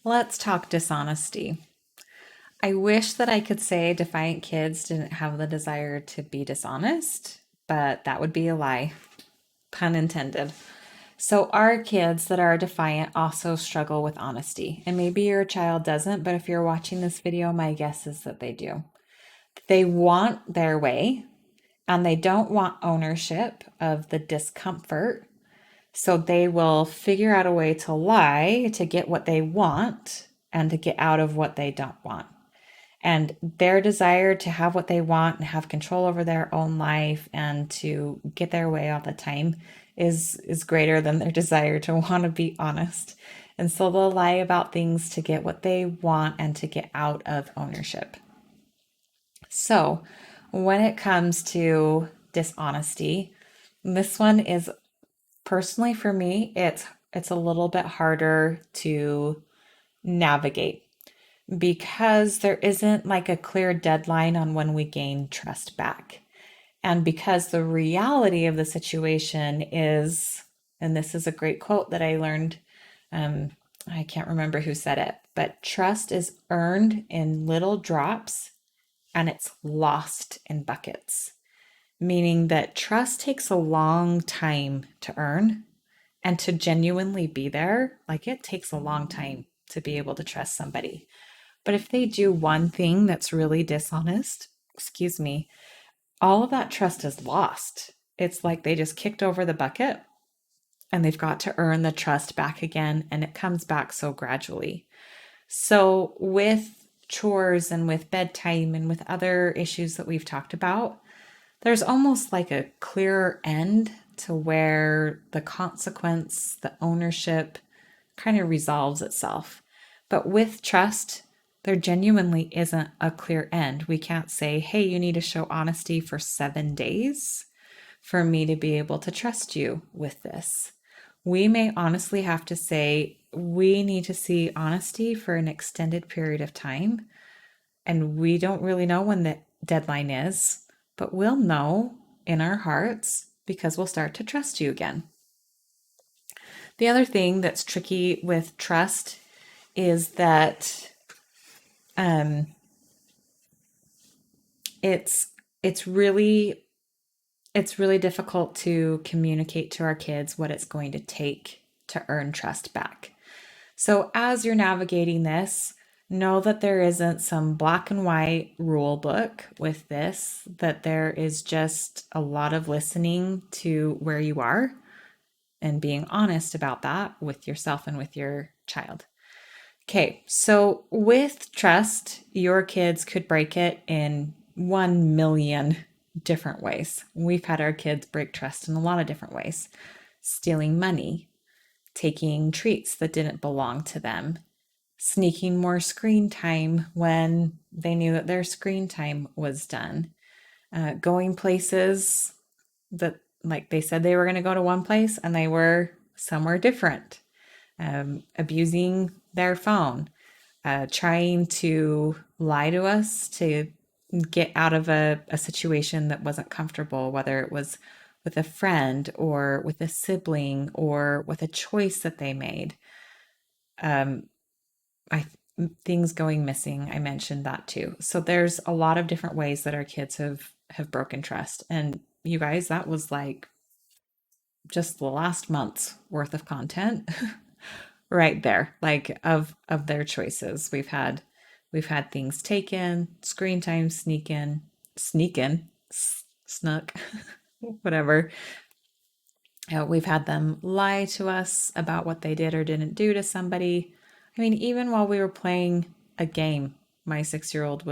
Let's talk dishonesty. I wish that I could say defiant kids didn't have the desire to be dishonest, but that would be a lie, pun intended. So, our kids that are defiant also struggle with honesty. And maybe your child doesn't, but if you're watching this video, my guess is that they do. They want their way and they don't want ownership of the discomfort. So, they will figure out a way to lie to get what they want and to get out of what they don't want. And their desire to have what they want and have control over their own life and to get their way all the time is greater than their desire to want to be honest. And so they'll lie about things to get what they want and to get out of ownership. So when it comes to dishonesty, this one is personally for me, it's a little bit harder to navigate because there isn't like a clear deadline on when we gain trust back. And because the reality of the situation is, and this is a great quote that I learned, um, I can't remember who said it, but trust is earned in little drops and it's lost in buckets, meaning that trust takes a long time to earn and to genuinely be there. Like it takes a long time to be able to trust somebody. But if they do one thing that's really dishonest, excuse me, all of that trust is lost. It's like they just kicked over the bucket and they've got to earn the trust back again. And it comes back so gradually. So, with chores and with bedtime and with other issues that we've talked about, there's almost like a clearer end to where the consequence, the ownership kind of resolves itself. But with trust, there genuinely isn't a clear end. We can't say, hey, you need to show honesty for 7 days for me to be able to trust you with this. We may honestly have to say, we need to see honesty for an extended period of time. And we don't really know when the deadline is, but we'll know in our hearts because we'll start to trust you again. The other thing that's tricky with trust is that um, it's it's really it's really difficult to communicate to our kids what it's going to take to earn trust back. So as you're navigating this, know that there isn't some black and white rule book with this, that there is just a lot of listening to where you are and being honest about that with yourself and with your child. Okay, so with trust, your kids could break it in 1 million different ways. We've had our kids break trust in a lot of different ways: stealing money, taking treats that didn't belong to them, sneaking more screen time when they knew that their screen time was done, going places that, like, they said they were going to go to one place and they were somewhere different, abusing their phone, trying to lie to us to get out of a situation that wasn't comfortable, whether it was with a friend or with a sibling or with a choice that they made. Um, I Things going missing. I mentioned that too. So there's a lot of different ways that our kids have broken trust, and you guys, that was like just the last month's worth of content right there, like of their choices. We've had things taken, screen time sneak in, snuck, whatever. We've had them lie to us about what they did or didn't do to somebody. I mean, even while we were playing a game, my 6-year-old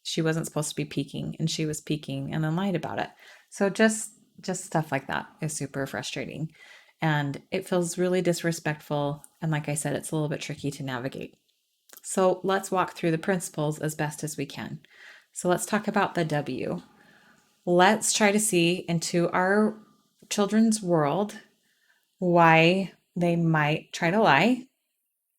she wasn't supposed to be peeking and she was peeking and then lied about it. So just stuff like that is super frustrating. And it feels really disrespectful. And like I said, it's a little bit tricky to navigate. So let's walk through the principles as best as we can. So let's talk about the W. Let's try to see into our children's world why they might try to lie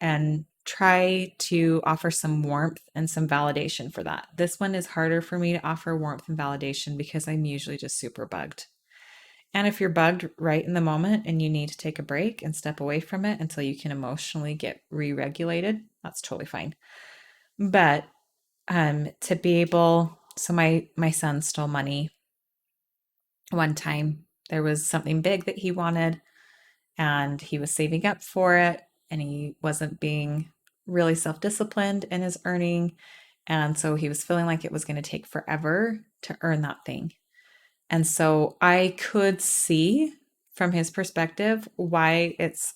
and try to offer some warmth and some validation for that. This one is harder for me to offer warmth and validation because I'm usually just super bugged. And if you're bugged right in the moment and you need to take a break and step away from it until you can emotionally get re-regulated, that's totally fine. But to be able, so my son stole money one time. There was something big that he wanted and he was saving up for it and he wasn't being really self-disciplined in his earning. And so he was feeling like it was going to take forever to earn that thing. And so I could see from his perspective why it's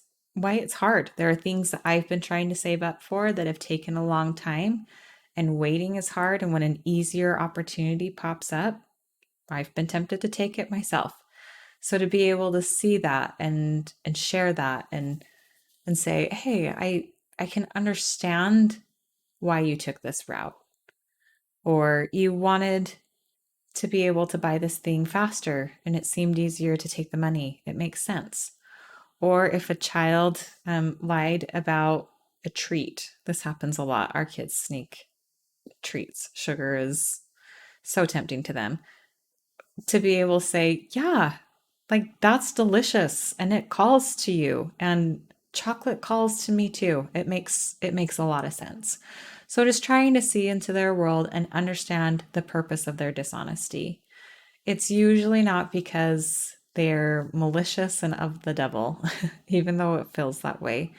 hard. There are things that I've been trying to save up for that have taken a long time, and waiting is hard, and when an easier opportunity pops up, I've been tempted to take it myself. So to be able to see that and share that and say, "Hey, I can understand why you took this route, or you wanted to be able to buy this thing faster and it seemed easier to take the money. It makes sense." Or if a child lied about a treat, this happens a lot. Our kids sneak treats. Sugar is so tempting to them. To be able to say, yeah, like that's delicious and it calls to you and chocolate calls to me too. It makes a lot of sense. So just trying to see into their world and understand the purpose of their dishonesty. It's usually not because they're malicious and of the devil, even though it feels that way.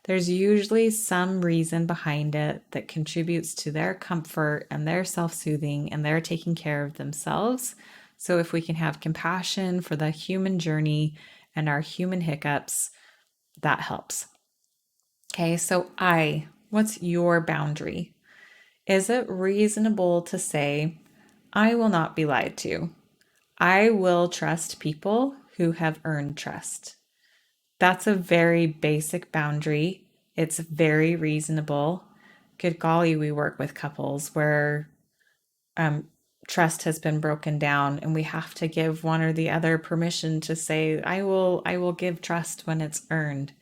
There's usually some reason behind it that contributes to their comfort and their self soothing and their taking care of themselves. So, if we can have compassion for the human journey and our human hiccups, that helps. Okay, so what's your boundary? Is it reasonable to say, I will not be lied to? I will trust people who have earned trust. That's a very basic boundary. It's very reasonable. Good golly, we work with couples where um, trust has been broken down, and we have to give one or the other permission to say, I will give trust when it's earned,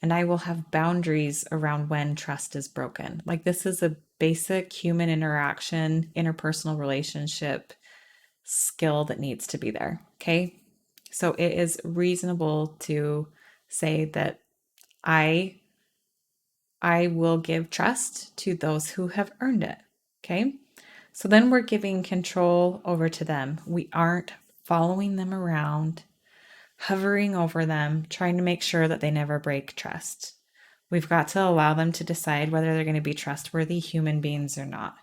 and I will have boundaries around when trust is broken. Like this is a basic human interaction, interpersonal relationship skill that needs to be there. Okay. So it is reasonable to say that I I will give trust to those who have earned it. Okay. So then we're giving control over to them. We aren't following them around, hovering over them, trying to make sure that they never break trust. We've got to allow them to decide whether they're going to be trustworthy human beings or not,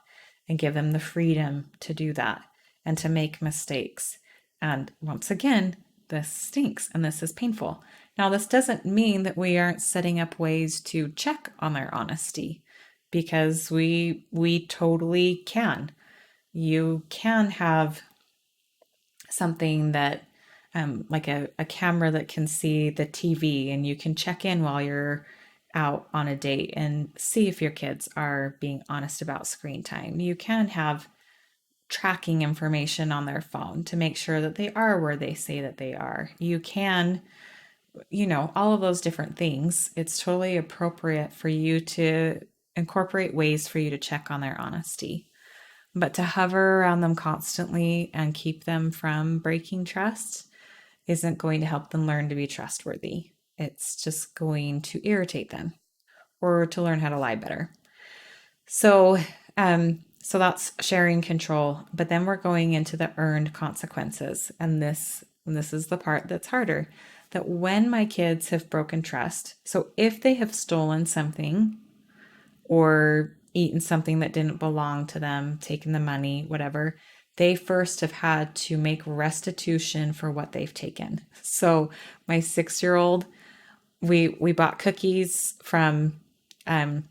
and give them the freedom to do that and to make mistakes. And once again, this stinks and this is painful. Now, this doesn't mean that we aren't setting up ways to check on their honesty, because we totally can. You can have something that like a camera that can see the TV, and you can check in while you're out on a date and see if your kids are being honest about screen time. You can have tracking information on their phone to make sure that they are where they say that they are. You can, all of those different things. It's totally appropriate for you to incorporate ways for you to check on their honesty. But to hover around them constantly and keep them from breaking trust isn't going to help them learn to be trustworthy. It's just going to irritate them or to learn how to lie better. So, so that's sharing control. But then we're going into the earned consequences, and this is the part that's harder. That when my kids have broken trust, so if they have stolen something or eaten something that didn't belong to them, taken the money, whatever, they first have had to make restitution for what they've taken. So my 6-year-old, we bought cookies from a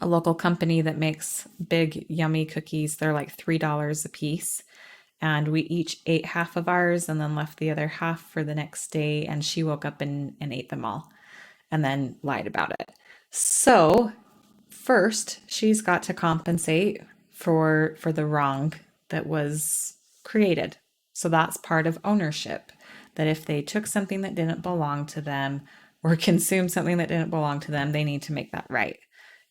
local company that makes big yummy cookies. They're like $3 a piece. And we each ate half of ours and then left the other half for the next day. And she woke up and ate them all and then lied about it. So first, she's got to compensate for the wrong that was created. So that's part of ownership. That if they took something that didn't belong to them or consumed something that didn't belong to them, they need to make that right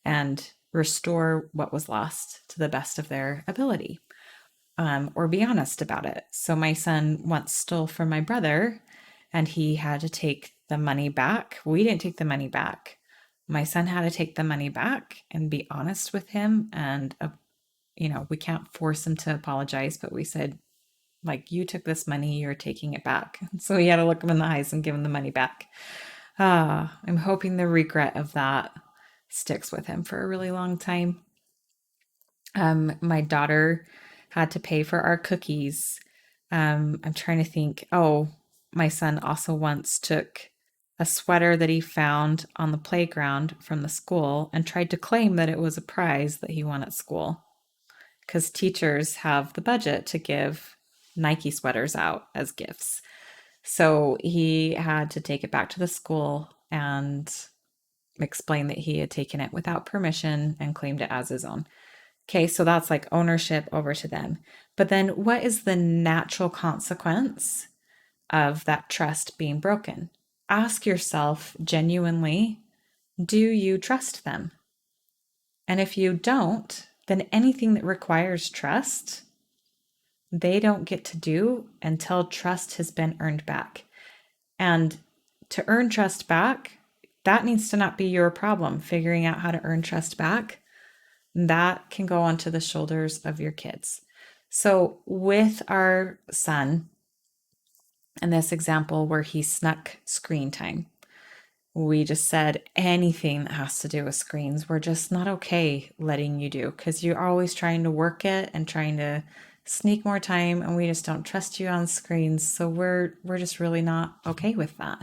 and restore what was lost to the best of their ability. or be honest about it. So my son once stole from my brother and he had to take the money back. We didn't take the money back. My son had to take the money back and be honest with him. And, we can't force him to apologize, but we said, like, you took this money, you're taking it back. So we had to look him in the eyes and give him the money back. I'm hoping the regret of that sticks with him for a really long time. My daughter had to pay for our cookies. I'm trying to think. Oh, my son also once took a sweater that he found on the playground from the school and tried to claim that it was a prize that he won at school because teachers have the budget to give Nike sweaters out as gifts. So he had to take it back to the school and explain that he had taken it without permission and claimed it as his own. Okay, so that's like ownership over to them. But then what is the natural consequence of that trust being broken? Ask yourself genuinely, do you trust them? And if you don't, then anything that requires trust, they don't get to do until trust has been earned back. And to earn trust back, that needs to not be your problem, figuring out how to earn trust back. That can go onto the shoulders of your kids. So, with our son, in this example where he snuck screen time, we just said anything that has to do with screens, we're just not okay letting you do because you're always trying to work it and trying to sneak more time, and we just don't trust you on screens. So we're just really not okay with that.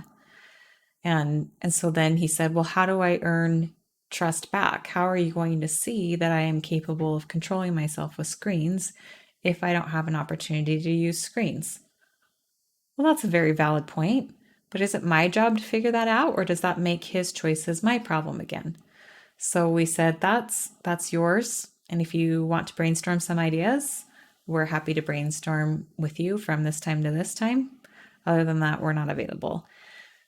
And so then he said, well, how do I earn trust back? How are you going to see that I am capable of controlling myself with screens if I don't have an opportunity to use screens? Well, that's a very valid point, but is it my job to figure that out, or does that make his choices my problem again? So we said that's yours, and if you want to brainstorm some ideas, we're happy to brainstorm with you from this time to this time. Other than that, we're not available.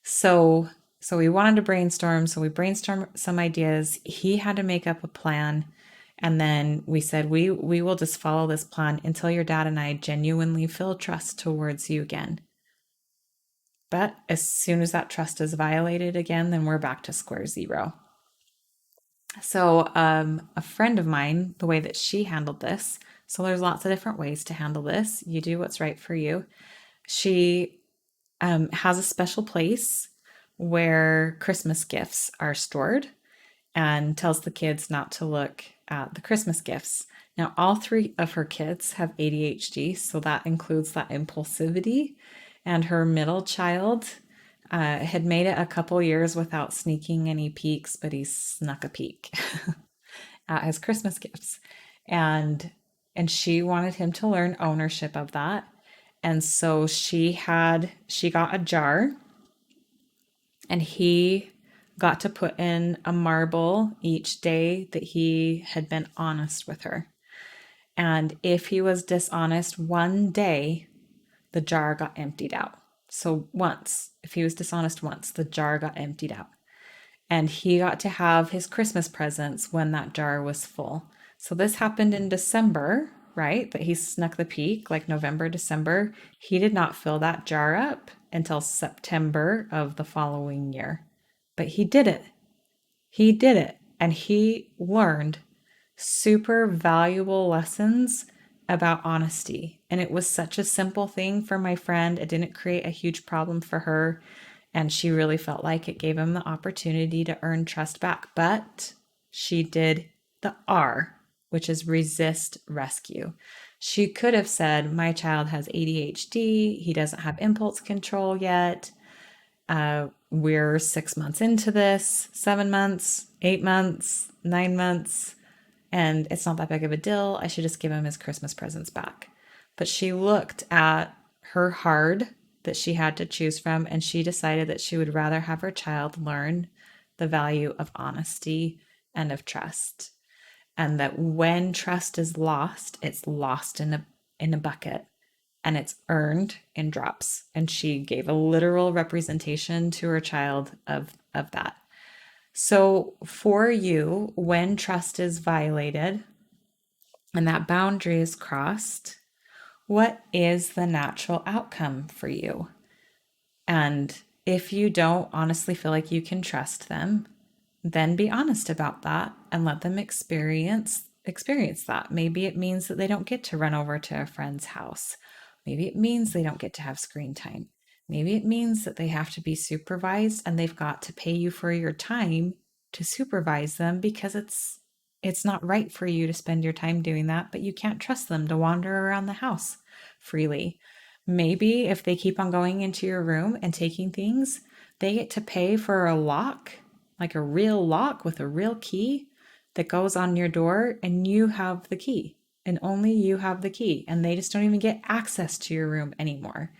So we wanted to brainstorm, so we brainstormed some ideas. He had to make up a plan, and then we said we will just follow this plan until your dad and I genuinely feel trust towards you again. But as soon as that trust is violated again, then we're back to square zero. So a friend of mine, the way that she handled this, so there's lots of different ways to handle this. You do what's right for you. She has a special place where Christmas gifts are stored and tells the kids not to look at the Christmas gifts. Now, all three of her kids have ADHD, so that includes that impulsivity. And her middle child had made it a couple years without sneaking any peeks, but he snuck a peek at his Christmas gifts. And she wanted him to learn ownership of that. And so she got a jar, and he got to put in a marble each day that he had been honest with her. And if he was dishonest one day, the jar got emptied out. So once, if he was dishonest once, the jar got emptied out. And he got to have his Christmas presents when that jar was full. So this happened in December, right? That he snuck the peek, like November, December. He did not fill that jar up until September of the following year. But he did it. He did it. And he learned super valuable lessons about honesty. And it was such a simple thing for my friend. It didn't create a huge problem for her. And she really felt like it gave him the opportunity to earn trust back. But she did the R, which is resist rescue. She could have said, my child has ADHD. He doesn't have impulse control yet. We're 6 months into this, 7 months, 8 months, 9 months, and it's not that big of a deal. I should just give him his Christmas presents back. But she looked at her hard that she had to choose from, and she decided that she would rather have her child learn the value of honesty and of trust. And that when trust is lost, it's lost in a bucket and it's earned in drops. And she gave a literal representation to her child of that. So for you, when trust is violated and that boundary is crossed, What is the natural outcome for you? And if you don't honestly feel like you can trust them, then be honest about that and let them experience that. Maybe it means that they don't get to run over to a friend's house. Maybe it means they don't get to have screen time. Maybe it means that they have to be supervised and they've got to pay you for your time to supervise them because it's not right for you to spend your time doing that, but you can't trust them to wander around the house freely. Maybe if they keep on going into your room and taking things, they get to pay for a lock, like a real lock with a real key that goes on your door, and you have the key, and only you have the key, and they just don't even get access to your room anymore.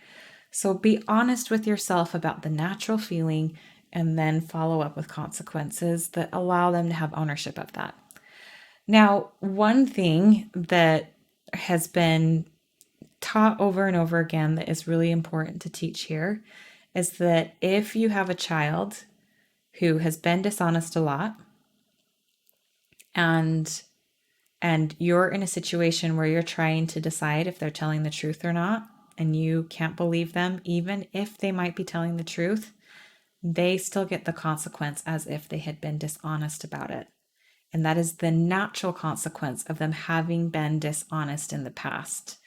So be honest with yourself about the natural feeling and then follow up with consequences that allow them to have ownership of that. Now, one thing that has been taught over and over again that is really important to teach here is that if you have a child who has been dishonest a lot and you're in a situation where you're trying to decide if they're telling the truth or not, and you can't believe them even if they might be telling the truth, they still get the consequence as if they had been dishonest about it. And that is the natural consequence of them having been dishonest in the past.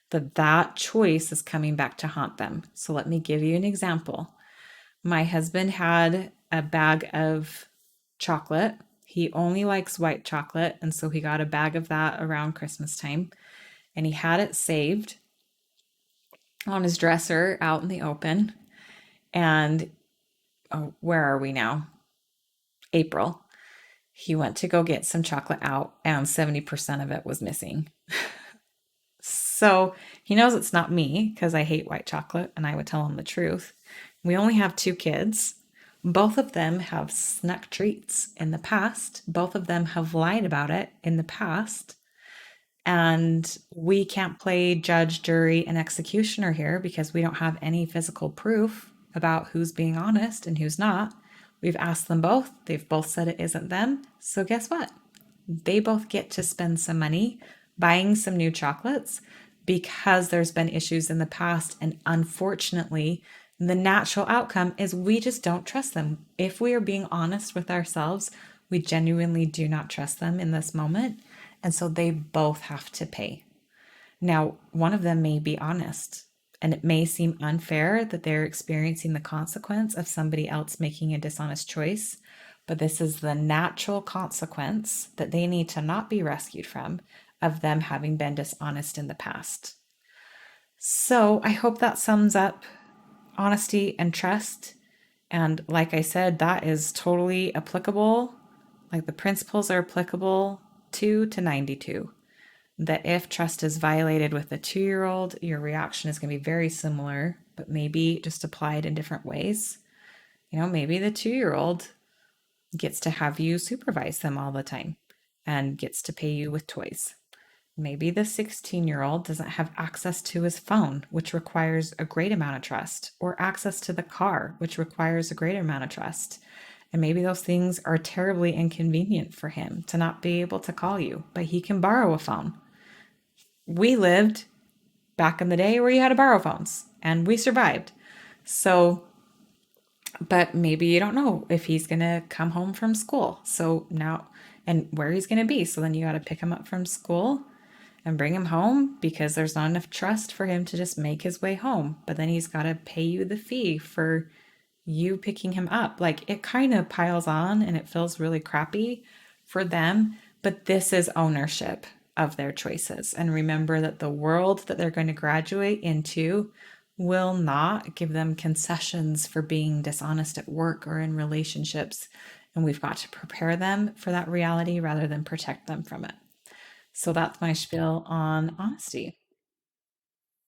That choice is coming back to haunt them. So let me give you an example. My husband had a bag of chocolate. He only likes white chocolate, and so he got a bag of that around Christmas time. And he had it saved on his dresser out in the open. And where are we now? April. He went to go get some chocolate out, and 70% of it was missing. So he knows it's not me because I hate white chocolate and I would tell him the truth. We only have two kids. Both of them have snuck treats in the past. Both of them have lied about it in the past. And we can't play judge, jury, and executioner here because we don't have any physical proof about who's being honest and who's not. We've asked them both. They've both said it isn't them. So guess what? They both get to spend some money buying some new chocolates because there's been issues in the past. And unfortunately, the natural outcome is we just don't trust them. If we are being honest with ourselves, we genuinely do not trust them in this moment. And so they both have to pay. Now, one of them may be honest, and it may seem unfair that they're experiencing the consequence of somebody else making a dishonest choice, but this is the natural consequence that they need to not be rescued from of them having been dishonest in the past. So I hope that sums up honesty and trust. And like I said, that is totally applicable. Like the principles are applicable 2 to 92. That if trust is violated with a 2-year-old, your reaction is going to be very similar, but maybe just applied in different ways. Maybe the 2-year-old gets to have you supervise them all the time and gets to pay you with toys. Maybe the 16-year-old doesn't have access to his phone, which requires a great amount of trust, or access to the car, which requires a greater amount of trust. And maybe those things are terribly inconvenient for him to not be able to call you, but he can borrow a phone. We lived back in the day where you had to borrow phones and we survived. So, but maybe you don't know if he's going to come home from school. So now, and where he's going to be. So then you got to pick him up from school and bring him home because there's not enough trust for him to just make his way home. But then he's got to pay you the fee for you picking him up. Like it kind of piles on and it feels really crappy for them. But this is ownership of their choices. And remember that the world that they're going to graduate into will not give them concessions for being dishonest at work or in relationships. And we've got to prepare them for that reality rather than protect them from it. So that's my spiel on honesty.